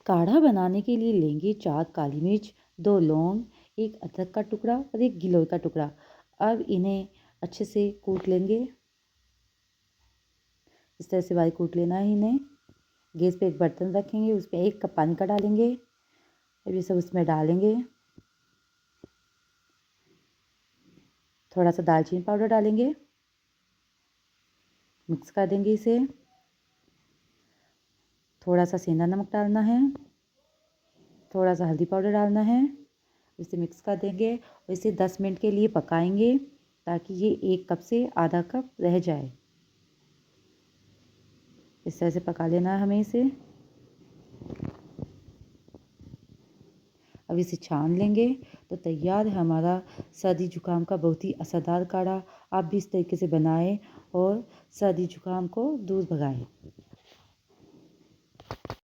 काढ़ा बनाने के लिए लेंगे 4 काली मिर्च, 2 लौंग, 1 अदरक का टुकड़ा और 1 गिलोय का टुकड़ा। अब इन्हें अच्छे से कूट लेंगे। इस तरह से बारीक कूट लेना है इन्हें। गैस पे एक बर्तन रखेंगे, उसमें 1 कप पानी का डालेंगे। अब ये सब उसमें डालेंगे। थोड़ा सा दालचीनी पाउडर डालेंगे। मिक्स कर देंगे इसे। थोड़ा सा सेंधा नमक डालना है। थोड़ा सा हल्दी पाउडर डालना है। इसे मिक्स कर देंगे और इसे 10 मिनट के लिए पकाएंगे ताकि ये 1 कप से आधा कप रह जाए। इस तरह से पका लेना है हमें इसे। अब इसे छान लेंगे तो तैयार है हमारा सर्दी जुकाम का बहुत ही असरदार काढ़ा। आप भी इस तरीके से बनाएं और सर्दी जुकाम को दूर भगाएं।